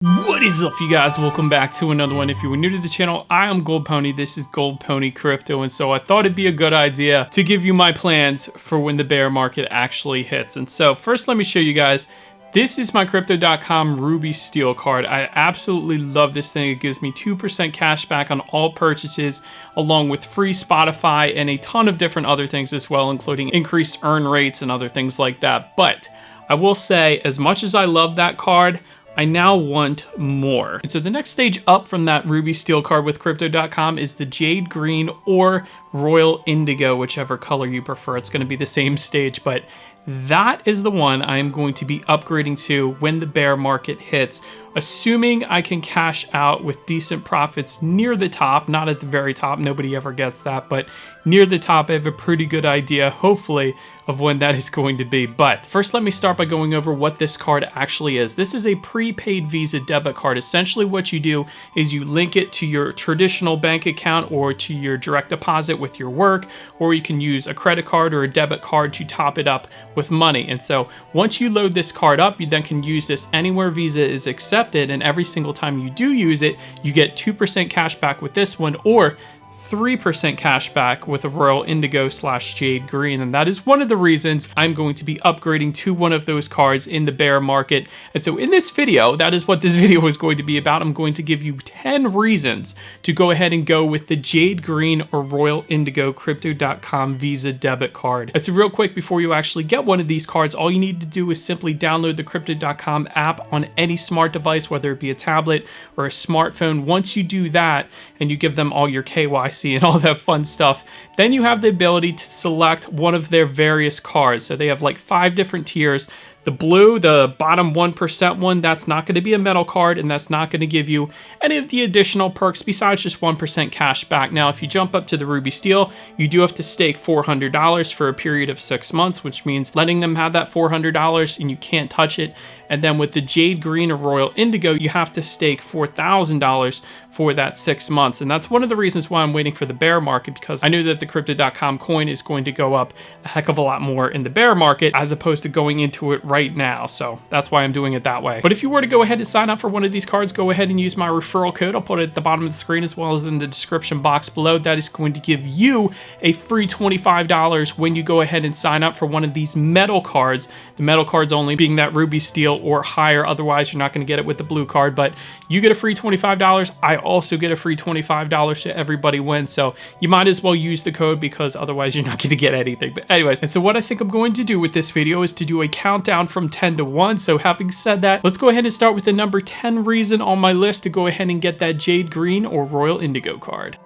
What is up, you guys? Welcome back to another one. If you were new to the channel, I am Goldpony. This is Goldpony Crypto, and so I thought it'd be a good idea to give you my plans for when the bear market actually hits. And so first, let me show you guys. This is my Crypto.com Ruby Steel card. I absolutely love this thing. It gives me 2% cash back on all purchases, along with free Spotify and a ton of different other things as well, including increased earn rates and other things like that. But I will say, as much as I love that card, I now want more. And so the next stage up from that Ruby Steel card with Crypto.com is the Jade Green or Royal Indigo, whichever color you prefer. It's going to be the same stage, but that is the one I am going to be upgrading to when the bear market hits, assuming I can cash out with decent profits near the top, not at the very top, nobody ever gets that, but near the top. I have a pretty good idea, hopefully, of when that is going to be. But first, let me start by going over what this card actually is. This is a prepaid Visa debit card. Essentially what you do is you link it to your traditional bank account or to your direct deposit with your work, or you can use a credit card or a debit card to top it up with money. And so once you load this card up, you then can use this anywhere Visa is accepted, and every single time you do use it, you get 2% cash back with this one, or 3% cash back with a Royal Indigo / Jade Green. And that is one of the reasons I'm going to be upgrading to one of those cards in the bear market. And so in this video, that is what this video is going to be about. I'm going to give you 10 reasons to go ahead and go with the Jade Green or Royal Indigo Crypto.com Visa debit card. And so real quick, before you actually get one of these cards, all you need to do is simply download the Crypto.com app on any smart device, whether it be a tablet or a smartphone. Once you do that and you give them all your KYC and all that fun stuff, then you have the ability to select one of their various cards. So they have like 5 different tiers. The blue, the bottom 1% one, that's not going to be a metal card, and that's not going to give you any of the additional perks besides just 1% cash back. Now, if you jump up to the Ruby Steel, you do have to stake $400 for a period of 6 months, which means letting them have that $400 and you can't touch it. And then with the Jade Green or Royal Indigo, you have to stake $4,000 for that 6 months. And that's one of the reasons why I'm waiting for the bear market, because I know that the Crypto.com coin is going to go up a heck of a lot more in the bear market as opposed to going into it right now. So that's why I'm doing it that way. But if you were to go ahead and sign up for one of these cards, go ahead and use my referral code. I'll put it at the bottom of the screen as well as in the description box below. That is going to give you a free $25 when you go ahead and sign up for one of these metal cards. The metal cards only being that Ruby Steel or higher. Otherwise, you're not going to get it with the blue card, but you get a free $25. I also get a free $25 so everybody wins. So you might as well use the code, because otherwise you're not going to get anything. But anyways, and so what I think I'm going to do with this video is to do a countdown from 10 to 1. So having said that, let's go ahead and start with the number 10 reason on my list to go ahead and get that Jade Green or Royal Indigo card.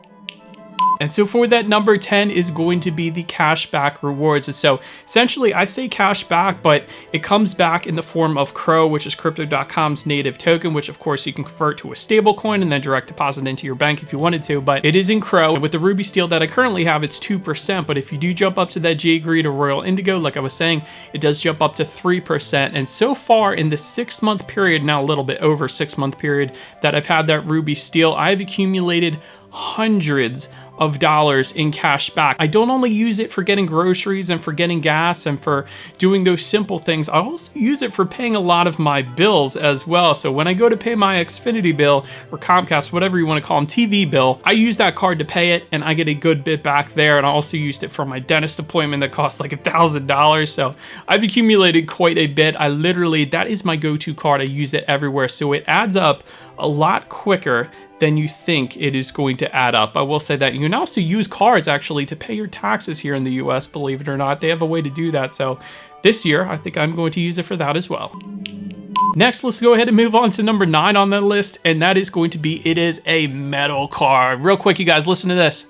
And so for that number 10 is going to be the cashback rewards. And so essentially I say cash back, but it comes back in the form of Crow, which is Crypto.com's native token, which of course you can convert to a stable coin and then direct deposit into your bank if you wanted to, but it is in Crow. And with the Ruby Steel that I currently have, it's 2%, but if you do jump up to that Jade Green or Royal Indigo, like I was saying, it does jump up to 3%. And so far in the 6-month period, now a little bit over 6-month period that I've had that Ruby Steel, I've accumulated hundreds of dollars in cash back. I don't only use it for getting groceries and for getting gas and for doing those simple things. I also use it for paying a lot of my bills as well. So when I go to pay my Xfinity bill or Comcast, whatever you want to call them, TV bill, I use that card to pay it and I get a good bit back there. And I also used it for my dentist appointment that cost like $1,000. So I've accumulated quite a bit. that is my go-to card. I use it everywhere. So it adds up a lot quicker than you think it is going to add up. I will say that you can also use cards actually to pay your taxes here in the US, believe it or not. They have a way to do that. So this year, I think I'm going to use it for that as well. Next, let's go ahead and move on to number 9 on that list, and that is going to be, it is a metal card. Real quick, you guys, listen to this.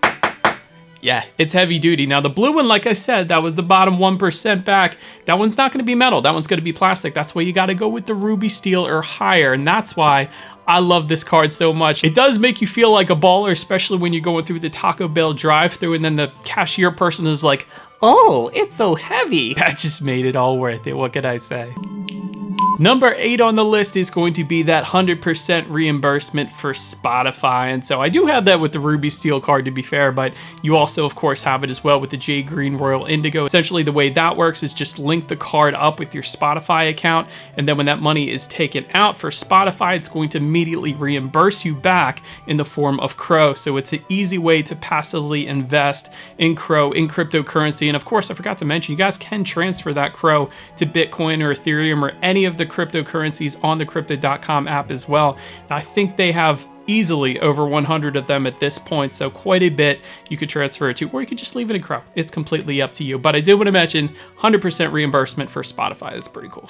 Yeah, it's heavy duty. Now the blue one, like I said, that was the bottom 1% back. That one's not gonna be metal, that one's gonna be plastic. That's why you gotta go with the Ruby Steel or higher, and that's why I love this card so much. It does make you feel like a baller, especially when you're going through the Taco Bell drive-thru and then the cashier person is like, oh, it's so heavy. That just made it all worth it, what could I say? Number 8 on the list is going to be that 100% reimbursement for Spotify. And so I do have that with the Ruby Steel card, to be fair, but you also, of course, have it as well with the Jade Green Royal Indigo. Essentially, the way that works is just link the card up with your Spotify account, and then when that money is taken out for Spotify, it's going to immediately reimburse you back in the form of Crow. So it's an easy way to passively invest in Crow, in cryptocurrency. And of course, I forgot to mention, you guys can transfer that Crow to Bitcoin or Ethereum or any of the cryptocurrencies on the Crypto.com app as well. And I think they have easily over 100 of them at this point, so quite a bit you could transfer it to, or you could just leave it in Crow. It's completely up to you. But I did want to mention 100% reimbursement for Spotify. That's pretty cool.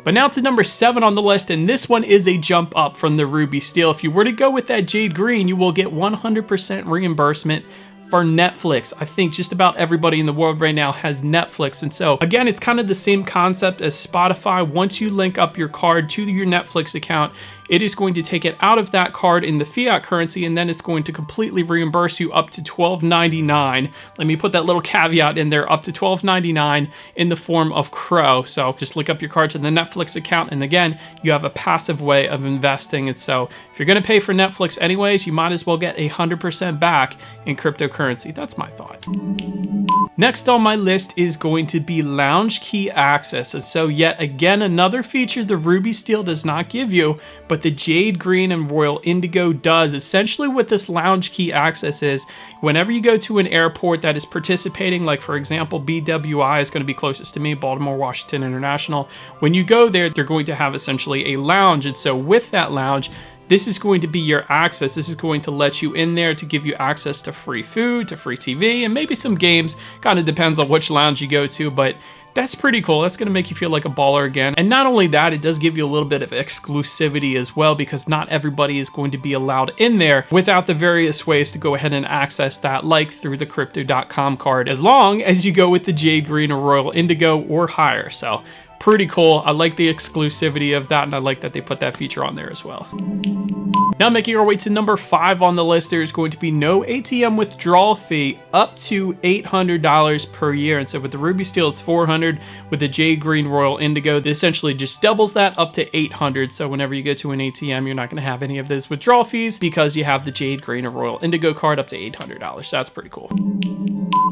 But now to number 7 on the list, and this one is a jump up from the Ruby Steel. If you were to go with that Jade Green, you will get 100% reimbursement for Netflix. I think just about everybody in the world right now has Netflix. And so again, it's kind of the same concept as Spotify. Once you link up your card to your Netflix account, it is going to take it out of that card in the fiat currency, and then it's going to completely reimburse you up to $12.99. Let me put that little caveat in there, up to $12.99 in the form of Crow. So just link up your card to the Netflix account, and again, you have a passive way of investing. And so if you're going to pay for Netflix anyways, you might as well get 100% back in cryptocurrency. That's my thought. Next on my list is going to be lounge key access. And so yet again, another feature the Ruby Steel does not give you, but the Jade Green and Royal Indigo does. Essentially what this lounge key access is, whenever you go to an airport that is participating, like for example, BWI is going to be closest to me, Baltimore Washington International. When you go there, they're going to have essentially a lounge. And so with that lounge, this is going to be your access. This is going to let you in there to give you access to free food, to free TV, and maybe some games. Kind of depends on which lounge you go to, but that's pretty cool. That's going to make you feel like a baller again. And not only that, it does give you a little bit of exclusivity as well, because not everybody is going to be allowed in there without the various ways to go ahead and access that, like through the Crypto.com card, as long as you go with the Jade Green or Royal Indigo or higher. So pretty cool. I like the exclusivity of that, and I like that they put that feature on there as well. Now making our way to number 5 on the list, there is going to be no ATM withdrawal fee up to $800 per year. And so with the Ruby Steel, it's $400. With the Jade Green Royal Indigo, it essentially just doubles that up to $800. So whenever you go to an ATM, you're not going to have any of those withdrawal fees because you have the Jade Green or Royal Indigo card up to $800. So that's pretty cool.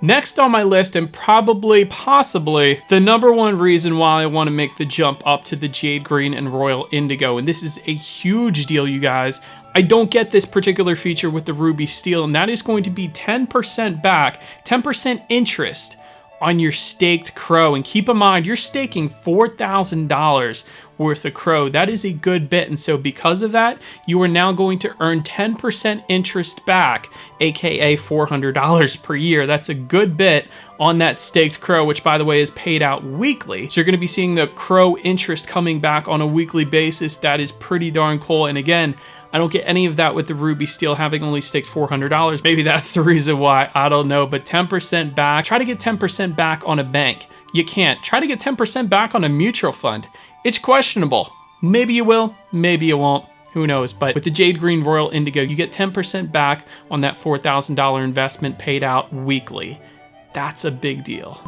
Next on my list, and possibly the number one reason why I want to make the jump up to the Jade Green and Royal Indigo, and this is a huge deal, you guys. I don't get this particular feature with the Ruby Steel, and that is going to be 10% back, 10% interest on your staked Crow. And keep in mind, you're staking $4,000 worth of Crow. That is a good bit. And so because of that, you are now going to earn 10% interest back, aka $400 per year. That's a good bit on that staked Crow, which by the way is paid out weekly. So you're going to be seeing the Crow interest coming back on a weekly basis. That is pretty darn cool. And again, I don't get any of that with the Ruby Steel, having only staked $400. Maybe that's the reason why, I don't know, but 10% back. Try to get 10% back on a bank. You can't. Try to get 10% back on a mutual fund. It's questionable. Maybe you will, maybe you won't. Who knows? But with the Jade Green Royal Indigo, you get 10% back on that $4,000 investment paid out weekly. That's a big deal.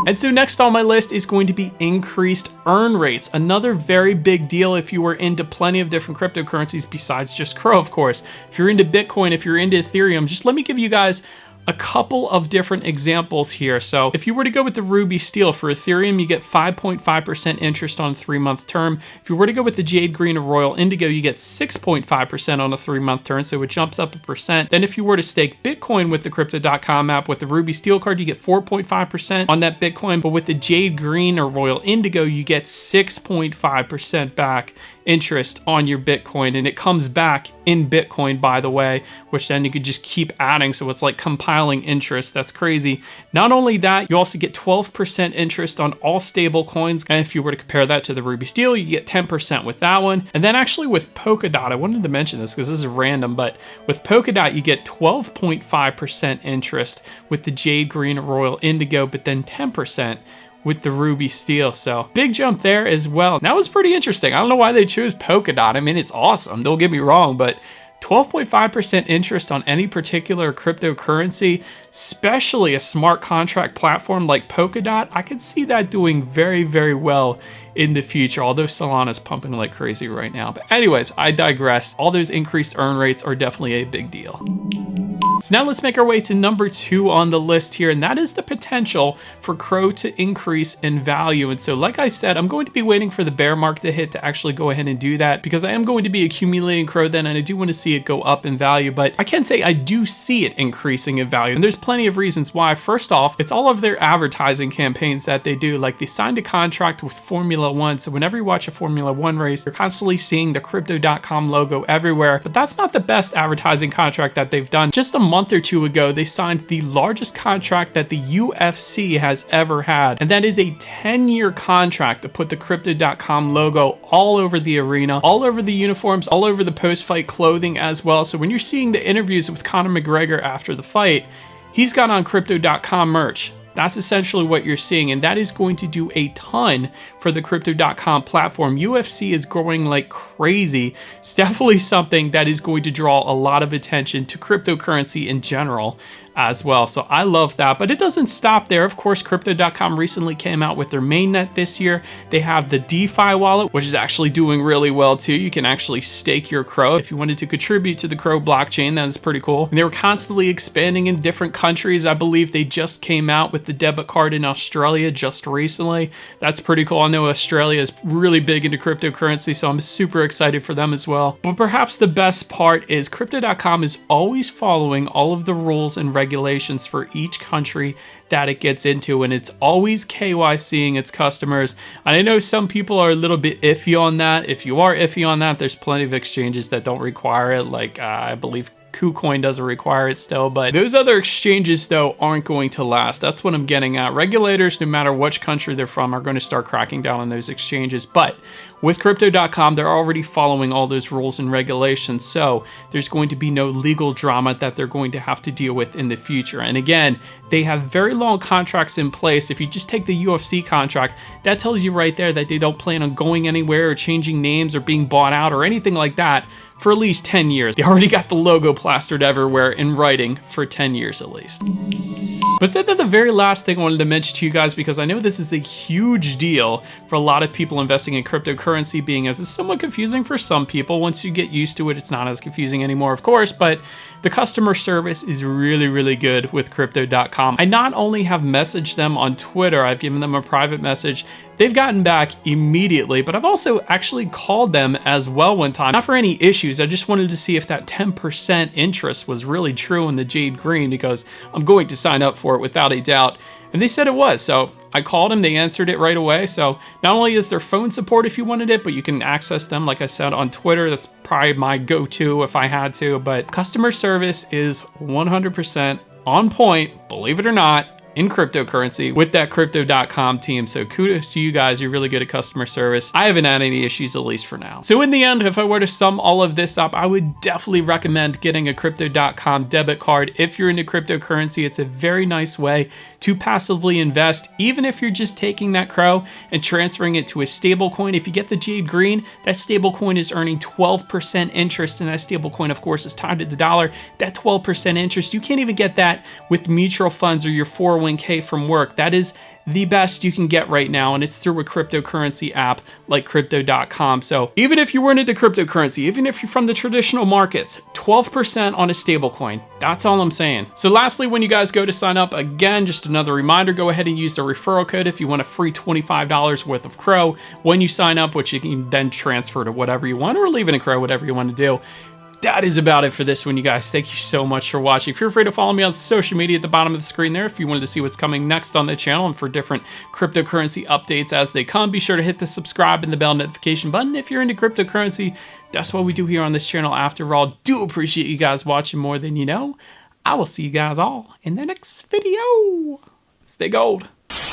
And so next on my list is going to be increased earn rates. Another very big deal if you are into plenty of different cryptocurrencies besides just Crow, of course. If you're into Bitcoin, if you're into Ethereum, just let me give you guys a couple of different examples here. So if you were to go with the Ruby Steel for Ethereum, you get 5.5% interest on a 3-month term. If you were to go with the Jade Green or Royal Indigo, you get 6.5% on a 3-month term, so it jumps up 1%. Then if you were to stake Bitcoin with the Crypto.com app with the Ruby Steel card, you get 4.5% on that Bitcoin, but with the Jade Green or Royal Indigo, you get 6.5% back interest on your Bitcoin, and it comes back in Bitcoin, by the way, which then you could just keep adding, so it's like compiling interest. That's crazy. Not only that, you also get 12% interest on all stable coins, and if you were to compare that to the Ruby Steel, you get 10% with that one. And then actually with Polkadot, I wanted to mention this because this is random, but with Polkadot, you get 12.5% interest with the Jade Green Royal Indigo, but then 10% with the Ruby Steel. So big jump there as well. That was pretty interesting. I don't know why they chose Polkadot. I mean, it's awesome, don't get me wrong, but 12.5% interest on any particular cryptocurrency, especially a smart contract platform like Polkadot, I could see that doing very, very well in the future, although Solana's pumping like crazy right now. But anyways, I digress. All those increased earn rates are definitely a big deal. So now let's make our way to number 2 on the list here, and that is the potential for CRO to increase in value. And so like I said, I'm going to be waiting for the bear market to hit to actually go ahead and do that, because I am going to be accumulating CRO then, and I do want to see it go up in value. But I can say I do see it increasing in value, and there's plenty of reasons why. First off, it's all of their advertising campaigns that they do. Like, they signed a contract with Formula One, so whenever you watch a Formula One race, you're constantly seeing the Crypto.com logo everywhere. But that's not the best advertising contract that they've done. Just a month or 2 ago, they signed the largest contract that the UFC has ever had, and that is a 10-year contract to put the Crypto.com logo all over the arena, all over the uniforms, all over the post-fight clothing as well. So when you're seeing the interviews with Conor McGregor after the fight, he's got on Crypto.com merch. That's essentially what you're seeing, and that is going to do a ton for the Crypto.com platform. UFC is growing like crazy. It's definitely something that is going to draw a lot of attention to cryptocurrency in general as well. So I love that, but it doesn't stop there. Of course, Crypto.com recently came out with their mainnet this year. They have the DeFi wallet, which is actually doing really well too. You can actually stake your CRO if you wanted to contribute to the CRO blockchain. That is pretty cool. And they were constantly expanding in different countries. I believe they just came out with the debit card in Australia just recently. That's pretty cool. I know Australia is really big into cryptocurrency, so I'm super excited for them as well. But perhaps the best part is Crypto.com is always following all of the rules and regulations for each country that it gets into, and it's always KYCing its customers. And I know some people are a little bit iffy on that. If you are iffy on that, there's plenty of exchanges that don't require it, like I believe KuCoin doesn't require it still, but those other exchanges though aren't going to last. That's what I'm getting at. Regulators, no matter which country they're from, are going to start cracking down on those exchanges. But with Crypto.com, they're already following all those rules and regulations, so there's going to be no legal drama that they're going to have to deal with in the future. And again, they have very long contracts in place. If you just take the UFC contract, that tells you right there that they don't plan on going anywhere or changing names or being bought out or anything like that for at least 10 years. They already got the logo plastered everywhere in writing for 10 years at least. But said that the very last thing I wanted to mention to you guys, because I know this is a huge deal for a lot of people investing in cryptocurrency, being as it's somewhat confusing for some people. Once you get used to it, it's not as confusing anymore, of course, but the customer service is really, really good with Crypto.com. I not only have messaged them on Twitter, I've given them a private message. They've gotten back immediately, but I've also actually called them as well one time. Not for any issues, I just wanted to see if that 10% interest was really true in the Jade Green, because I'm going to sign up for it without a doubt. And they said it was, so I called them, they answered it right away. So not only is there phone support if you wanted it, but you can access them, like I said, on Twitter. That's probably my go-to if I had to, but customer service is 100% on point, believe it or not, in cryptocurrency with that Crypto.com team. So kudos to you guys. You're really good at customer service. I haven't had any issues, at least for now. So in the end, if I were to sum all of this up, I would definitely recommend getting a Crypto.com debit card. If you're into cryptocurrency, it's a very nice way to passively invest, even if you're just taking that CRO and transferring it to a stable coin. If you get the Jade Green, that stable coin is earning 12% interest, and that stable coin, of course, is tied to the dollar. That 12% interest, you can't even get that with mutual funds or your 401k from work. That is the best you can get right now, and it's through a cryptocurrency app like Crypto.com. So even if you weren't into cryptocurrency, even if you're from the traditional markets, 12% on a stablecoin. That's all I'm saying. So lastly, when you guys go to sign up, again, just another reminder, go ahead and use the referral code if you want a free $25 worth of CRO when you sign up, which you can then transfer to whatever you want or leave it in CRO, whatever you want to do. That is about it for this one, you guys. Thank you so much for watching. Feel free to follow me on social media at the bottom of the screen there if you wanted to see what's coming next on the channel, and for different cryptocurrency updates as they come. Be sure to hit the subscribe and the bell notification button if you're into cryptocurrency. That's what we do here on this channel after all. Do appreciate you guys watching more than you know. I will see you guys all in the next video. Stay gold.